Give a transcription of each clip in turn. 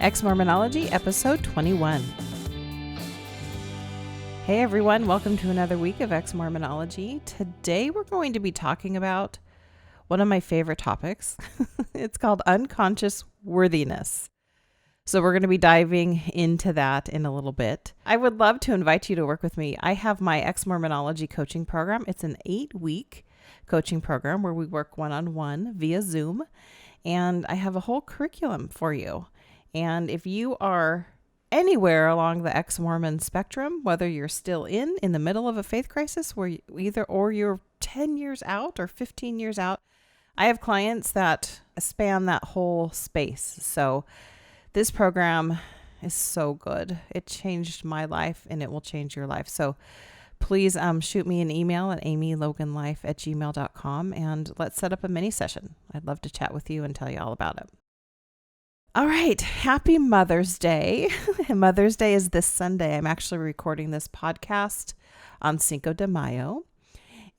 Exmormonology, episode 21. Hey everyone, welcome to another week of Exmormonology. Today we're going to be talking about one of my favorite topics. It's called unconscious worthiness. So we're going to be diving into that in a little bit. I would love to invite you to work with me. I have my Exmormonology coaching program. It's an 8-week coaching program where we work one-on-one via Zoom, and I have a whole curriculum for you. And if you are anywhere along the ex-Mormon spectrum, whether you're still in the middle of a faith crisis, or you're 10 years out or 15 years out, I have clients that span that whole space. So this program is so good. It changed my life and it will change your life. So please shoot me an email at amyloganlife@gmail.com and let's set up a mini session. I'd love to chat with you and tell you all about it. All right. Happy Mother's Day. Mother's Day is this Sunday. I'm actually recording this podcast on Cinco de Mayo.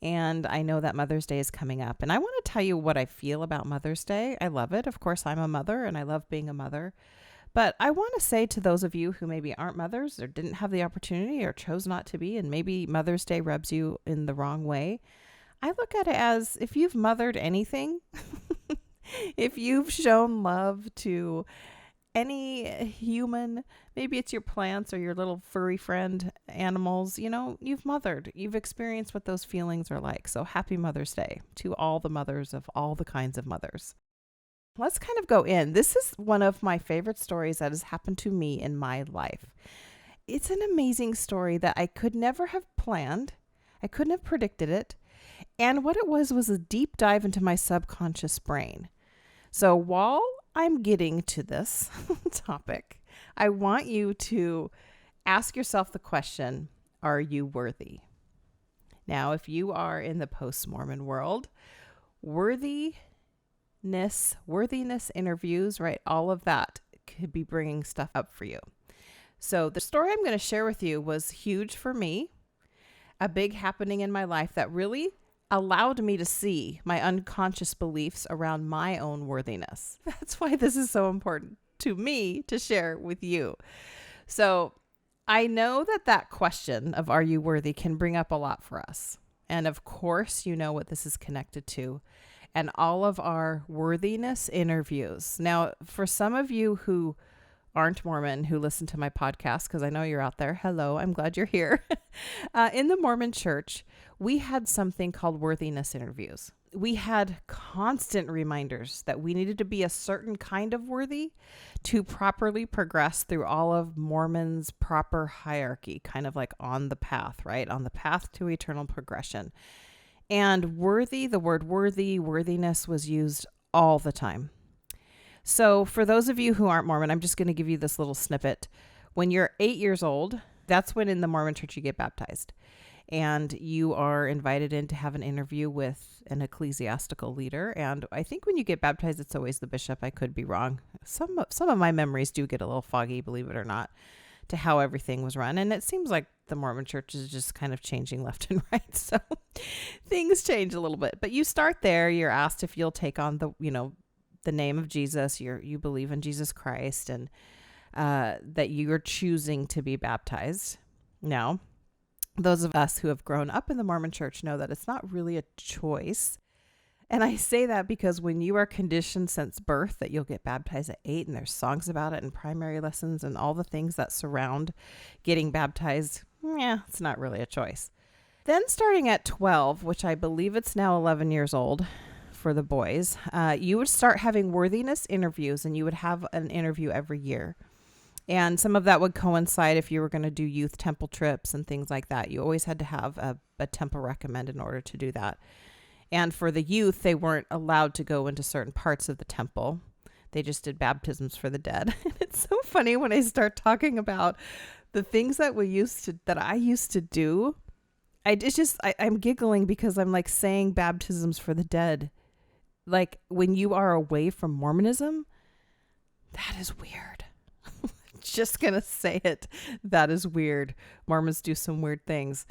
And I know that Mother's Day is coming up. And I want to tell you what I feel about Mother's Day. I love it. Of course, I'm a mother and I love being a mother. But I want to say to those of you who maybe aren't mothers or didn't have the opportunity or chose not to be, and maybe Mother's Day rubs you in the wrong way, I look at it as if you've mothered anything, if you've shown love to any human, maybe it's your plants or your little furry friend animals, you've mothered, you've experienced what those feelings are like. So happy Mother's Day to all the mothers of all the kinds of mothers. Let's kind of go in. This is one of my favorite stories that has happened to me in my life. It's an amazing story that I could never have planned. I couldn't have predicted it. And what it was a deep dive into my subconscious brain. So while I'm getting to this topic, I want you to ask yourself the question, are you worthy? Now, if you are in the post-Mormon world, worthiness interviews, right? All of that could be bringing stuff up for you. So the story I'm going to share with you was huge for me, a big happening in my life that really allowed me to see my unconscious beliefs around my own worthiness. That's why this is so important to me to share with you. So I know that question of are you worthy can bring up a lot for us. And of course, you know what this is connected to, and all of our worthiness interviews. Now, for some of you who aren't Mormon who listen to my podcast, because I know you're out there. Hello, I'm glad you're here. In the Mormon church, we had something called worthiness interviews. We had constant reminders that we needed to be a certain kind of worthy to properly progress through all of Mormon's proper hierarchy, kind of like on the path, right? On the path to eternal progression. And worthy, the word worthiness was used all the time. So for those of you who aren't Mormon, I'm just going to give you this little snippet. When you're 8 years old, that's when in the Mormon church you get baptized. And you are invited in to have an interview with an ecclesiastical leader. And I think when you get baptized, it's always the bishop. I could be wrong. Some of my memories do get a little foggy, believe it or not, to how everything was run. And it seems like the Mormon church is just kind of changing left and right. So things change a little bit. But you start there. You're asked if you'll take on the name of Jesus. You believe in Jesus Christ, and that you're choosing to be baptized. Now, those of us who have grown up in the Mormon church know that it's not really a choice. And I say that because when you are conditioned since birth that you'll get baptized at 8, and there's songs about it and primary lessons and all the things that surround getting baptized, it's not really a choice. Then starting at 12, which I believe it's now 11 years old for the boys, you would start having worthiness interviews, and you would have an interview every year. And some of that would coincide if you were going to do youth temple trips and things like that. You always had to have a temple recommend in order to do that. And for the youth, they weren't allowed to go into certain parts of the temple. They just did baptisms for the dead. It's so funny when I start talking about the things that I used to do. I'm giggling because I'm like saying baptisms for the dead. Like when you are away from Mormonism, that is weird. Just gonna say it. That is weird. Mormons do some weird things.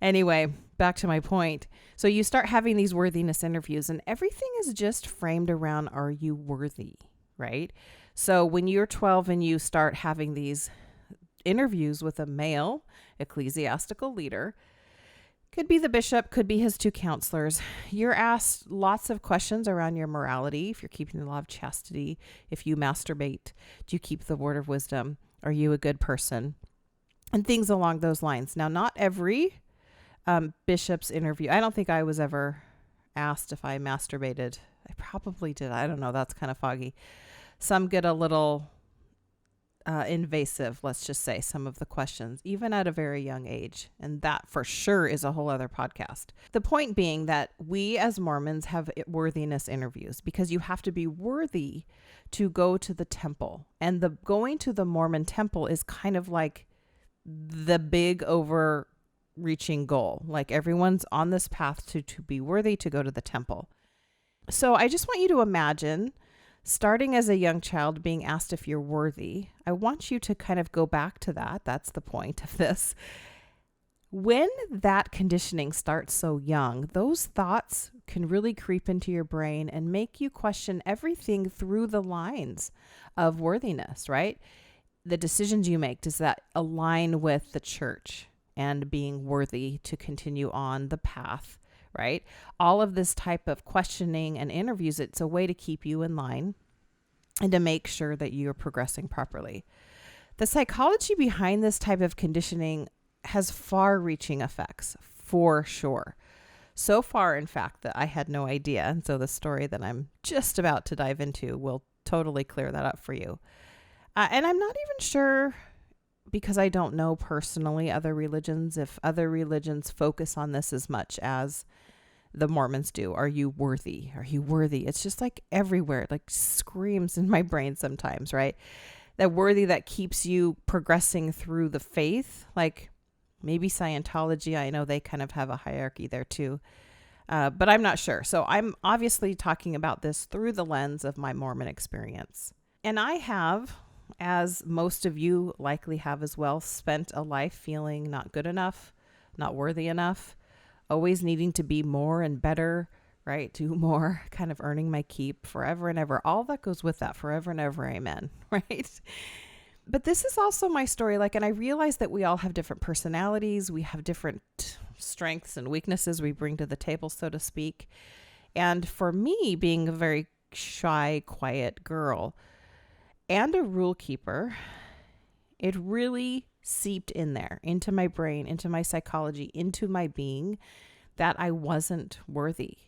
Anyway, back to my point. So you start having these worthiness interviews, and everything is just framed around, are you worthy? right? So when you're 12 and you start having these interviews with a male ecclesiastical leader, could be the bishop, could be his two counselors, you're asked lots of questions around your morality. If you're keeping the law of chastity, if you masturbate, do you keep the word of wisdom? Are you a good person? And things along those lines. Now, not every bishop's interview. I don't think I was ever asked if I masturbated. I probably did. I don't know. That's kind of foggy. Some get a little invasive, let's just say, some of the questions, even at a very young age. And that for sure is a whole other podcast. The point being that we as Mormons have worthiness interviews because you have to be worthy to go to the temple. And the going to the Mormon temple is kind of like the big overreaching goal. Like everyone's on this path to be worthy to go to the temple. So I just want you to imagine starting as a young child being asked if you're worthy. I want you to kind of go back to that. That's the point of this. When that conditioning starts so young, those thoughts can really creep into your brain and make you question everything through the lines of worthiness, right? The decisions you make, does that align with the church and being worthy to continue on the path, right? All of this type of questioning and interviews, it's a way to keep you in line and to make sure that you're progressing properly. The psychology behind this type of conditioning has far-reaching effects, for sure. So far, in fact, that I had no idea. And so the story that I'm just about to dive into will totally clear that up for you. And I'm not even sure, because I don't know personally other religions, if other religions focus on this as much as the Mormons do. Are you worthy? Are you worthy? It's just like everywhere. It like screams in my brain sometimes, right? That worthy that keeps you progressing through the faith. Like maybe Scientology, I know they kind of have a hierarchy there too. But I'm not sure. So I'm obviously talking about this through the lens of my Mormon experience. And I have, as most of you likely have as well, spent a life feeling not good enough, not worthy enough, always needing to be more and better, right? Do more, kind of earning my keep forever and ever. All that goes with that, forever and ever, amen, right? But this is also my story. And I realize that we all have different personalities. We have different strengths and weaknesses we bring to the table, so to speak. And for me, being a very shy, quiet girl and a rule keeper, it really seeped in there, into my brain, into my psychology, into my being, that I wasn't worthy.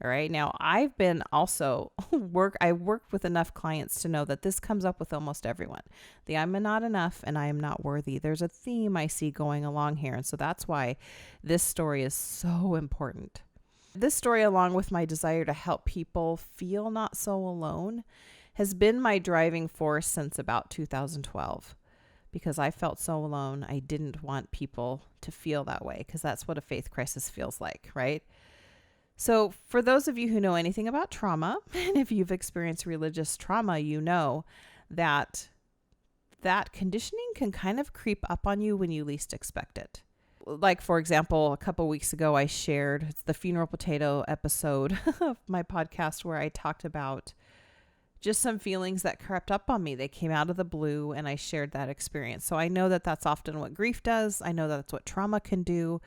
All right. Now, I've been also I work with enough clients to know that this comes up with almost everyone. The I'm not enough and I am not worthy. There's a theme I see going along here. And so that's why this story is so important. This story, along with my desire to help people feel not so alone, has been my driving force since about 2012. Because I felt so alone. I didn't want people to feel that way, because that's what a faith crisis feels like, right? So for those of you who know anything about trauma, and if you've experienced religious trauma, you know that conditioning can kind of creep up on you when you least expect it. Like, for example, a couple weeks ago, I shared the funeral potato episode of my podcast where I talked about just some feelings that crept up on me. They came out of the blue, and I shared that experience. So I know that that's often what grief does. I know that's what trauma can do.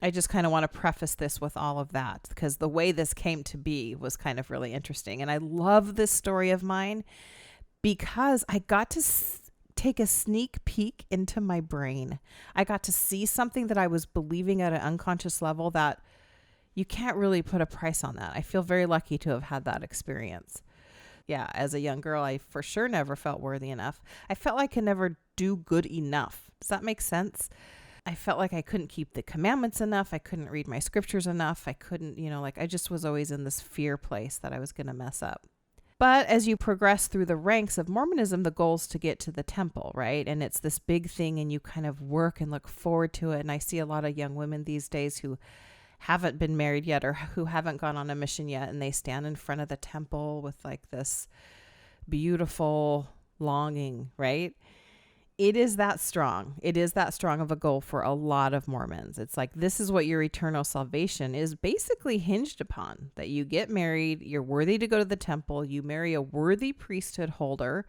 I just kind of want to preface this with all of that, because the way this came to be was kind of really interesting. And I love this story of mine because I got to take a sneak peek into my brain. I got to see something that I was believing at an unconscious level that you can't really put a price on that. I feel very lucky to have had that experience. Yeah, as a young girl, I for sure never felt worthy enough. I felt like I could never do good enough. Does that make sense? I felt like I couldn't keep the commandments enough. I couldn't read my scriptures enough. I couldn't, I just was always in this fear place that I was going to mess up. But as you progress through the ranks of Mormonism, the goal is to get to the temple, right? And it's this big thing, and you kind of work and look forward to it. And I see a lot of young women these days who haven't been married yet or who haven't gone on a mission yet, and they stand in front of the temple with like this beautiful longing, right? it is that strong. It is that strong of a goal for a lot of Mormons. It's like, this is what your eternal salvation is basically hinged upon, that you get married, you're worthy to go to the temple, you marry a worthy priesthood holder.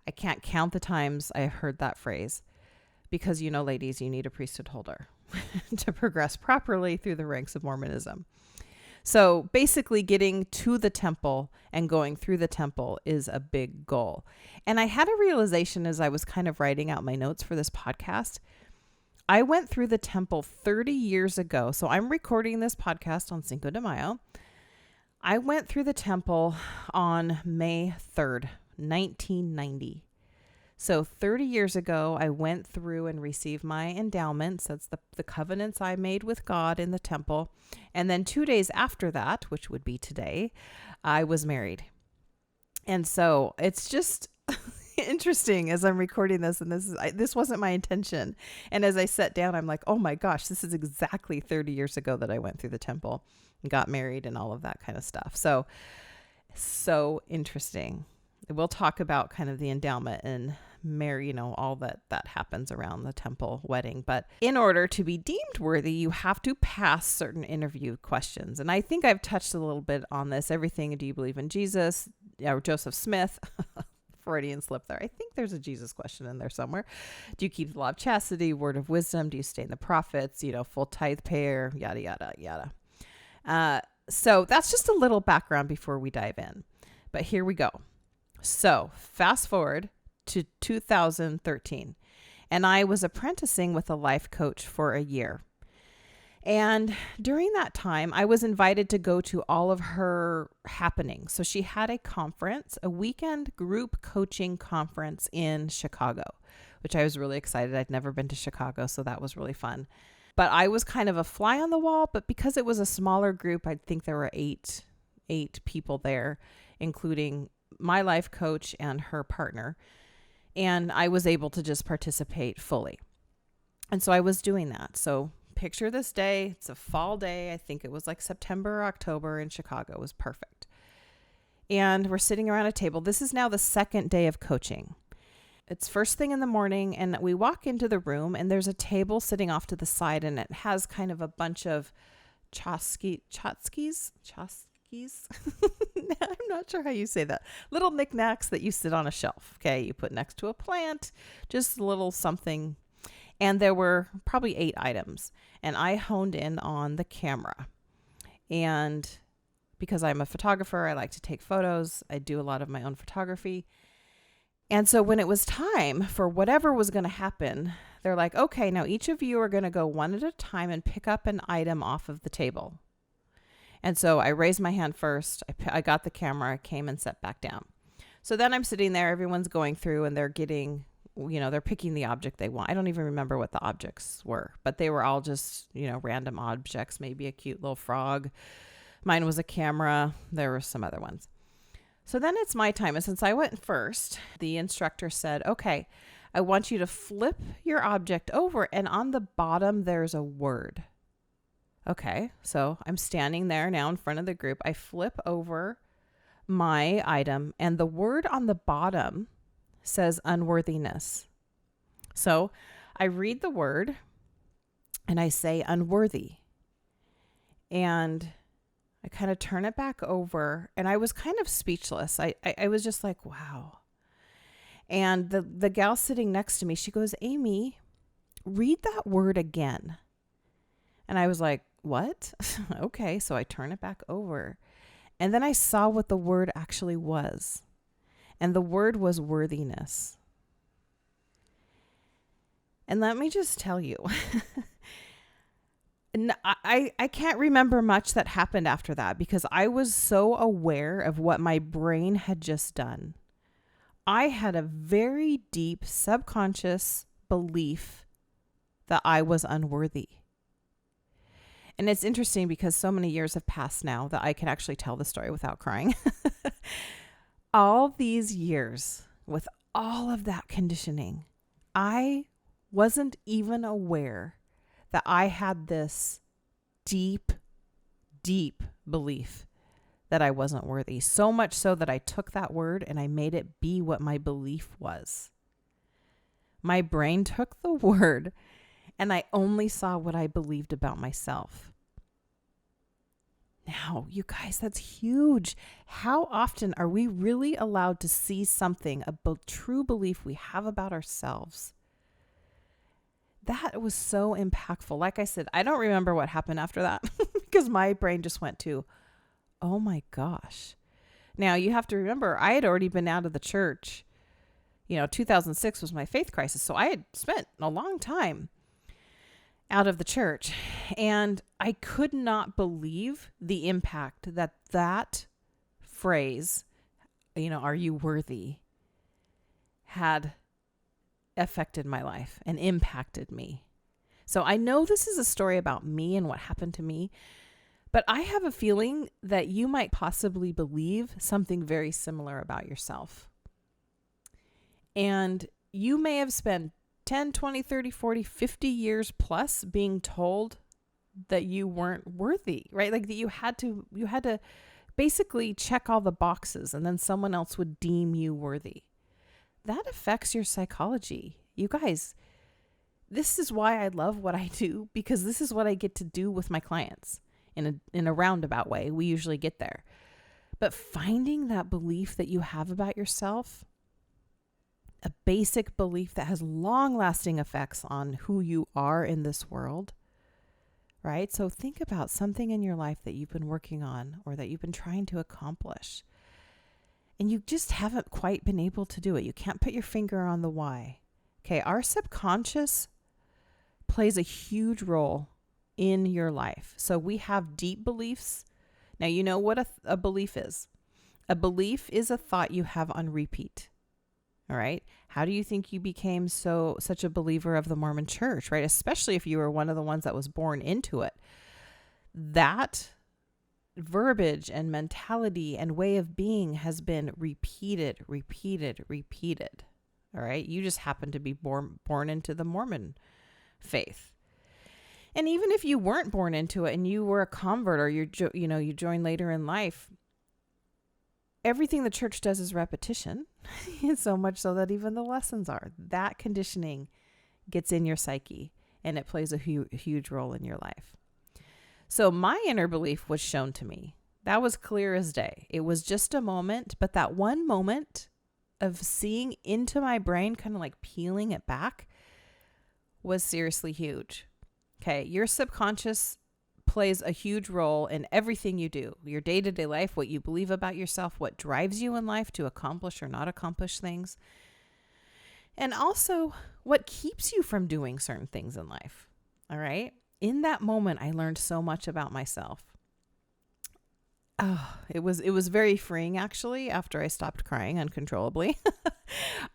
I can't count the times I've heard that phrase because, ladies, you need a priesthood holder to progress properly through the ranks of Mormonism. So basically getting to the temple and going through the temple is a big goal. And I had a realization as I was kind of writing out my notes for this podcast. I went through the temple 30 years ago. So I'm recording this podcast on Cinco de Mayo. I went through the temple on May 3rd, 1990. So 30 years ago, I went through and received my endowments. That's the covenants I made with God in the temple. And then 2 days after that, which would be today, I was married. And so it's just interesting as I'm recording this. And this wasn't my intention. And as I sat down, I'm like, oh my gosh, this is exactly 30 years ago that I went through the temple and got married and all of that kind of stuff. So interesting. We'll talk about kind of the endowment and marry, all that happens around the temple wedding. But in order to be deemed worthy, you have to pass certain interview questions. And I think I've touched a little bit on this. Everything, do you believe in Jesus? Or Joseph Smith, Freudian slip there. I think there's a Jesus question in there somewhere. Do you keep the law of chastity, word of wisdom? Do you stay in the prophets? Full tithe payer, yada, yada, yada. So that's just a little background before we dive in. But here we go. So fast forward to 2013, and I was apprenticing with a life coach for a year. And during that time, I was invited to go to all of her happenings. So she had a conference, a weekend group coaching conference in Chicago, which I was really excited. I'd never been to Chicago, so that was really fun. But I was kind of a fly on the wall, but because it was a smaller group, I think there were eight people there, including my life coach and her partner. And I was able to just participate fully. And so I was doing that. So picture this day. It's a fall day. I think it was like September or October in Chicago. It was perfect. And we're sitting around a table. This is now the second day of coaching. It's first thing in the morning, and we walk into the room, and there's a table sitting off to the side, and it has kind of a bunch of tchotchkes. I'm not sure how you say that. Little knickknacks that you sit on a shelf. Okay. You put next to a plant, just a little something. And there were probably 8 items. And I honed in on the camera. And because I'm a photographer, I like to take photos. I do a lot of my own photography. And so when it was time for whatever was going to happen, they're like, okay, now each of you are going to go one at a time and pick up an item off of the table. And so I raised my hand first. I got the camera, I came and sat back down. So then I'm sitting there, everyone's going through and they're getting, they're picking the object they want. I don't even remember what the objects were, but they were all just, random objects, maybe a cute little frog. Mine was a camera. There were some other ones. So then it's my time. And since I went first, the instructor said, okay, I want you to flip your object over, and on the bottom, there's a word. Okay, so I'm standing there now in front of the group. I flip over my item, and the word on the bottom says unworthiness. So I read the word, and I say unworthy. And I kind of turn it back over, and I was kind of speechless. I was just like, wow. And the gal sitting next to me, she goes, Amy, read that word again. And I was like, what? Okay. So I turn it back over, and then I saw what the word actually was. And the word was worthiness. And let me just tell you, I can't remember much that happened after that because I was so aware of what my brain had just done. I had a very deep subconscious belief that I was unworthy. And it's interesting because so many years have passed now that I can actually tell the story without crying. All these years with all of that conditioning, I wasn't even aware that I had this deep, deep belief that I wasn't worthy. So much so that I took that word and I made it be what my belief was. My brain took the word and I only saw what I believed about myself. Now, you guys, that's huge. How often are we really allowed to see something, a true belief we have about ourselves? That was so impactful. Like I said, I don't remember what happened after that because my brain just went to, oh my gosh. Now, you have to remember, I had already been out of the church. 2006 was my faith crisis. So I had spent a long time out of the church, and I could not believe the impact that phrase, are you worthy, had affected my life and impacted me. So I know this is a story about me and what happened to me, but I have a feeling that you might possibly believe something very similar about yourself. And you may have spent 10, 20, 30, 40, 50 years plus being told that you weren't worthy, right? Like that you had to basically check all the boxes and then someone else would deem you worthy. That affects your psychology. You guys, this is why I love what I do, because this is what I get to do with my clients in a roundabout way. We usually get there. But finding that belief that you have about yourself, a basic belief that has long-lasting effects on who you are in this world, right? So think about something in your life that you've been working on or that you've been trying to accomplish, and you just haven't quite been able to do it. You can't put your finger on the why. Okay, our subconscious plays a huge role in your life. So we have deep beliefs. Now, you know what a belief is. A belief is a thought you have on repeat. All right. How do you think you became such a believer of the Mormon church, right? Especially if you were one of the ones that was born into it. That verbiage and mentality and way of being has been repeated. All right. You just happen to be born into the Mormon faith. And even if you weren't born into it and you were a convert or you joined later in life, everything the church does is repetition. So much so that even the lessons are. That conditioning gets in your psyche and it plays a huge role in your life. So my inner belief was shown to me. That was clear as day. It was just a moment, but that one moment of seeing into my brain, kind of like peeling it back, was seriously huge. Okay, your subconscious plays a huge role in everything you do, your day-to-day life, what you believe about yourself, what drives you in life to accomplish or not accomplish things, and also what keeps you from doing certain things in life. All right. In that moment, I learned so much about myself. Oh, it was very freeing, actually. After I stopped crying uncontrollably,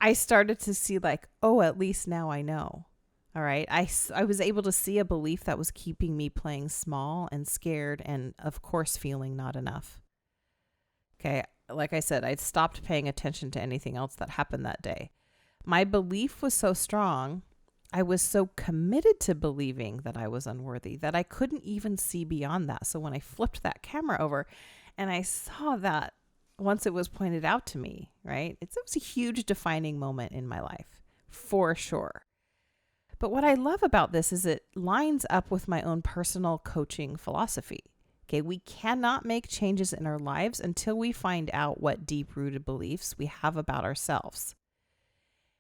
I started to see like, oh, at least now I know. All right. I was able to see a belief that was keeping me playing small and scared and, of course, feeling not enough. Okay. Like I said, I stopped paying attention to anything else that happened that day. My belief was so strong. I was so committed to believing that I was unworthy that I couldn't even see beyond that. So when I flipped that camera over and I saw that once it was pointed out to me, right? It was a huge defining moment in my life, for sure. But what I love about this is it lines up with my own personal coaching philosophy. Okay, we cannot make changes in our lives until we find out what deep-rooted beliefs we have about ourselves.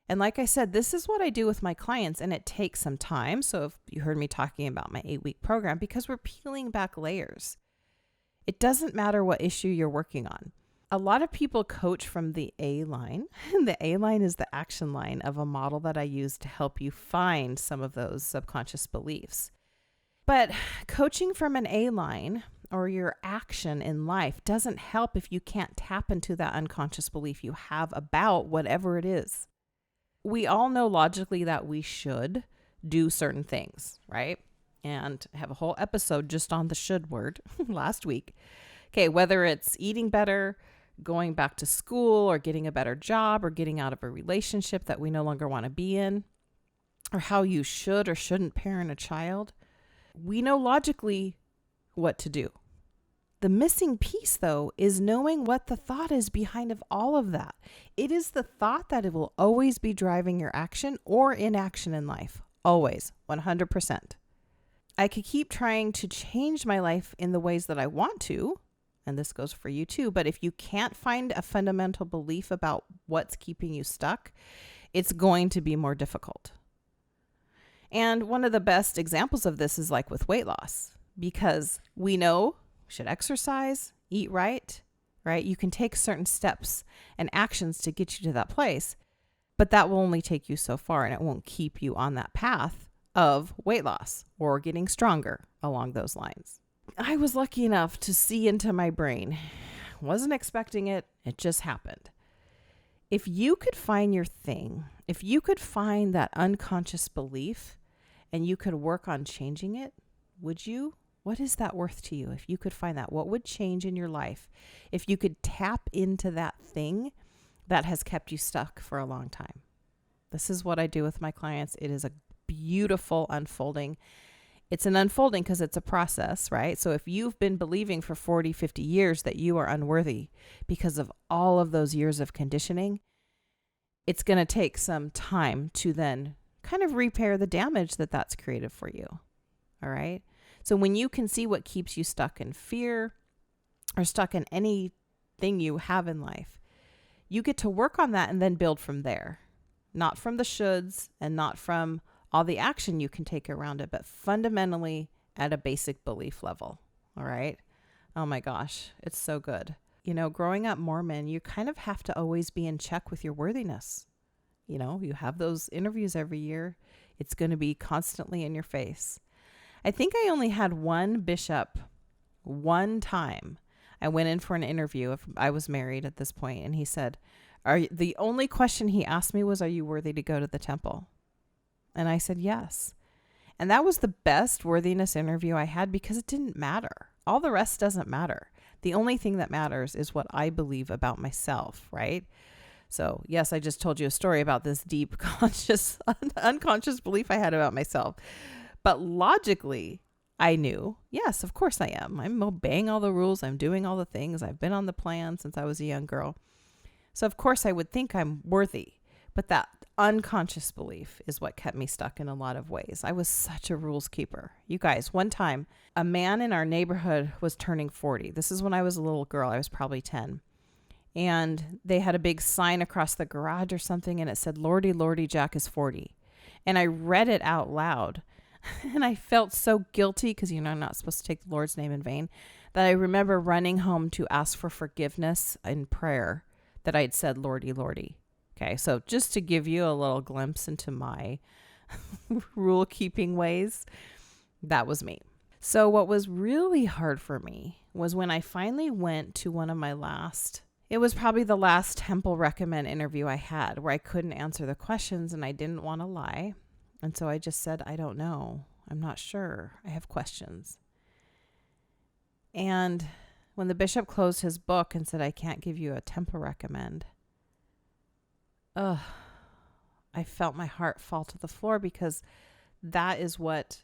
And like I said, this is what I do with my clients, and it takes some time. So if you heard me talking about my 8-week program, because we're peeling back layers. It doesn't matter what issue you're working on. A lot of people coach from the A line. The A line is the action line of a model that I use to help you find some of those subconscious beliefs. But coaching from an A line or your action in life doesn't help if you can't tap into that unconscious belief you have about whatever it is. We all know logically that we should do certain things, right? And I have a whole episode just on the should word last week. Okay, whether it's eating better, going back to school, or getting a better job, or getting out of a relationship that we no longer want to be in, or how you should or shouldn't parent a child, we know logically what to do. The missing piece, though, is knowing what the thought is behind of all of that. It is the thought that it will always be driving your action or inaction in life. Always, 100%. I could keep trying to change my life in the ways that I want to, and this goes for you too, but if you can't find a fundamental belief about what's keeping you stuck, it's going to be more difficult. And one of the best examples of this is like with weight loss, because we know we should exercise, eat right? You can take certain steps and actions to get you to that place, but that will only take you so far, and it won't keep you on that path of weight loss or getting stronger along those lines. I was lucky enough to see into my brain. Wasn't expecting it. It just happened. If you could find your thing, if you could find that unconscious belief and you could work on changing it, would you? What is that worth to you? If you could find that, what would change in your life if you could tap into that thing that has kept you stuck for a long time? This is what I do with my clients. It is a beautiful unfolding. It's an unfolding because it's a process, right? So if you've been believing for 40, 50 years that you are unworthy because of all of those years of conditioning, it's going to take some time to then kind of repair the damage that that's created for you. All right. So when you can see what keeps you stuck in fear or stuck in anything you have in life, you get to work on that and then build from there, not from the shoulds and not from all the action you can take around it, but fundamentally at a basic belief level. All right. Oh my gosh. It's so good. Growing up Mormon, you kind of have to always be in check with your worthiness. You have those interviews every year. It's going to be constantly in your face. I think I only had one bishop one time. I went in for an interview. I was married at this point, and he said, the only question he asked me was, are you worthy to go to the temple? And I said, yes. And that was the best worthiness interview I had because it didn't matter. All the rest doesn't matter. The only thing that matters is what I believe about myself, right? So yes, I just told you a story about this deep unconscious belief I had about myself. But logically, I knew, yes, of course I am. I'm obeying all the rules. I'm doing all the things. I've been on the plan since I was a young girl. So of course I would think I'm worthy. But that unconscious belief is what kept me stuck in a lot of ways. I was such a rules keeper. You guys, one time, a man in our neighborhood was turning 40. This is when I was a little girl. I was probably 10. And they had a big sign across the garage or something, and it said, Lordy, Lordy, Jack is 40. And I read it out loud. And I felt so guilty because, I'm not supposed to take the Lord's name in vain, that I remember running home to ask for forgiveness in prayer that I'd said, Lordy, Lordy. Okay, so just to give you a little glimpse into my rule keeping ways, that was me. So what was really hard for me was when I finally went to one of my it was probably the last temple recommend interview I had where I couldn't answer the questions and I didn't want to lie. And so I just said, I don't know. I'm not sure. I have questions. And when the bishop closed his book and said, I can't give you a temple recommend, I felt my heart fall to the floor because that is what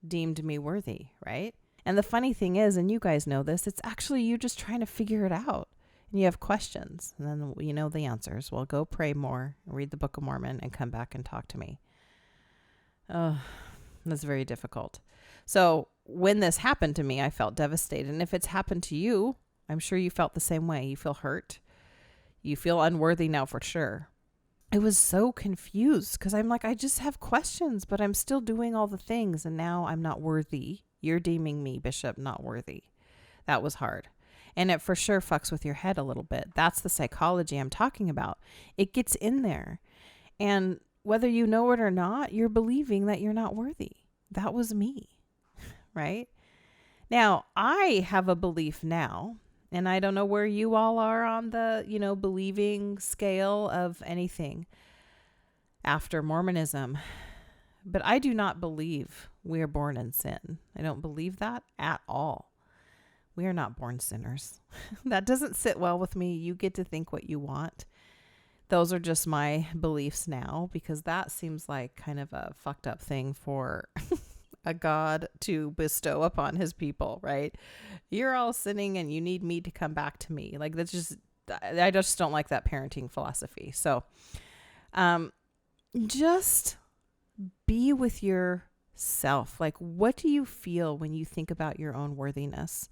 deemed me worthy, right? And the funny thing is, and you guys know this, it's actually you just trying to figure it out. And you have questions, and then you know the answers. Well, go pray more, read the Book of Mormon, and come back and talk to me. That's very difficult. So when this happened to me, I felt devastated. And if it's happened to you, I'm sure you felt the same way. You feel hurt. You feel unworthy now for sure. I was so confused because I'm like, I just have questions, but I'm still doing all the things. And now I'm not worthy. You're deeming me, Bishop, not worthy. That was hard. And it for sure fucks with your head a little bit. That's the psychology I'm talking about. It gets in there. And whether you know it or not, you're believing that you're not worthy. That was me, right? Now, I have a belief now, and I don't know where you all are on the, believing scale of anything after Mormonism, but I do not believe we are born in sin. I don't believe that at all. We are not born sinners. That doesn't sit well with me. You get to think what you want. Those are just my beliefs now, because that seems like kind of a fucked up thing for a God to bestow upon his people, right? You're all sinning and you need me to come back to me. Like that's just, I just don't like that parenting philosophy. So, just be with yourself. Like, what do you feel when you think about your own worthiness?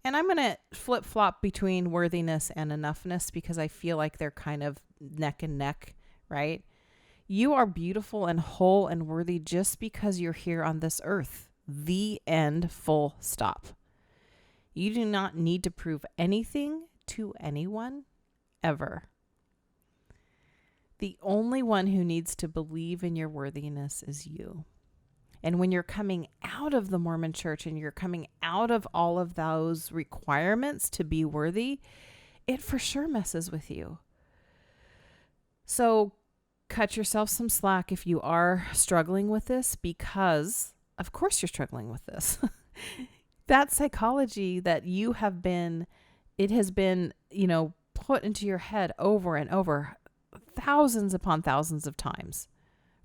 And I'm going to flip flop between worthiness and enoughness because I feel like they're kind of neck and neck, right? You are beautiful and whole and worthy just because you're here on this earth. The end, full stop. You do not need to prove anything to anyone ever. The only one who needs to believe in your worthiness is you. And when you're coming out of the Mormon church and you're coming out of all of those requirements to be worthy, it for sure messes with you. So cut yourself some slack if you are struggling with this, because of course you're struggling with this. That psychology that you have been, it has been, put into your head over and over thousands upon thousands of times,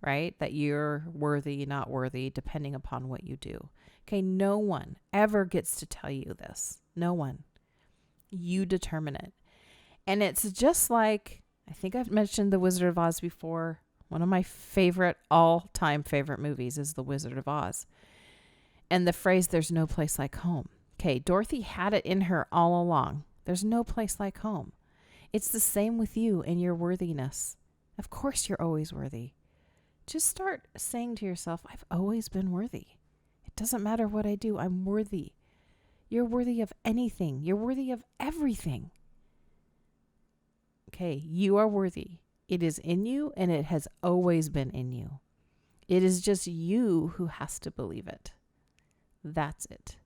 right? That you're worthy, not worthy, depending upon what you do. Okay. No one ever gets to tell you this. No one. You determine it. And it's just like, I think I've mentioned The Wizard of Oz before. One of my all-time favorite movies is The Wizard of Oz. And the phrase, there's no place like home. Okay. Dorothy had it in her all along. There's no place like home. It's the same with you and your worthiness. Of course you're always worthy. Just start saying to yourself, I've always been worthy. It doesn't matter what I do. I'm worthy. You're worthy of anything. You're worthy of everything. Okay, you are worthy. It is in you and it has always been in you. It is just you who has to believe it. That's it.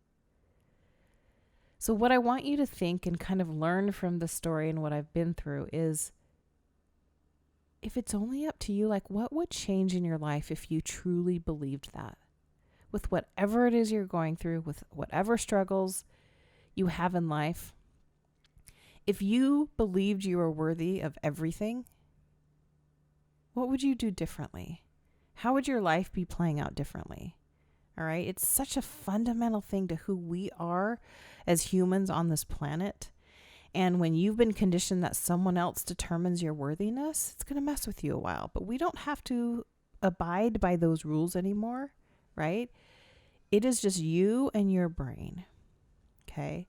So what I want you to think and kind of learn from the story and what I've been through is, if it's only up to you, like what would change in your life if you truly believed that? With whatever it is you're going through, with whatever struggles you have in life, if you believed you were worthy of everything, what would you do differently? How would your life be playing out differently? All right. It's such a fundamental thing to who we are as humans on this planet. And when you've been conditioned that someone else determines your worthiness, it's going to mess with you a while. But we don't have to abide by those rules anymore, right? It is just you and your brain. Okay.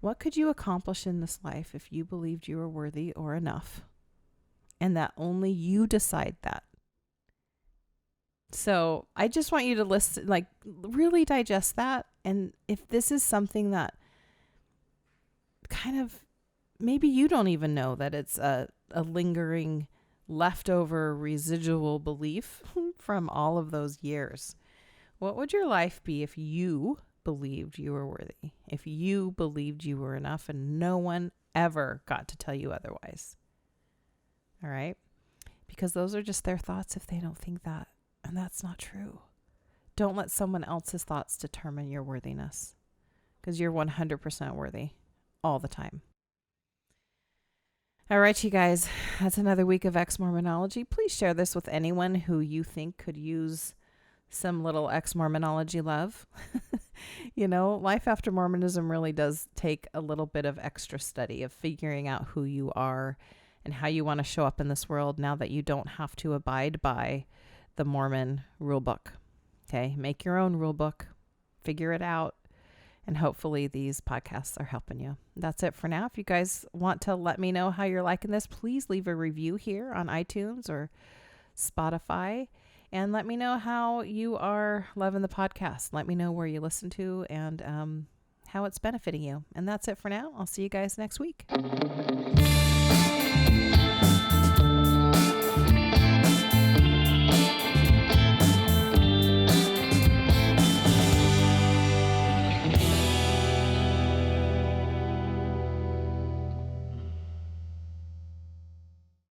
What could you accomplish in this life if you believed you were worthy or enough? And that only you decide that. So I just want you to listen, like really digest that. And if this is something that kind of, maybe you don't even know that it's a lingering leftover residual belief from all of those years. What would your life be if you believed you were worthy? If you believed you were enough and no one ever got to tell you otherwise? All right? Because those are just their thoughts if they don't think that. And that's not true. Don't let someone else's thoughts determine your worthiness, because you're 100% worthy all the time. All right, you guys, that's another week of Exmormonology. Please share this with anyone who you think could use some little Exmormonology love. Life after Mormonism really does take a little bit of extra study of figuring out who you are and how you want to show up in this world now that you don't have to abide by the Mormon rule book. Okay, make your own rule book, figure it out, and hopefully these podcasts are helping you. That's it for now. If you guys want to let me know how you're liking this, please leave a review here on iTunes or Spotify, and let me know how you are loving the podcast. Let me know where you listen to and how it's benefiting you. And that's it for now. I'll see you guys next week.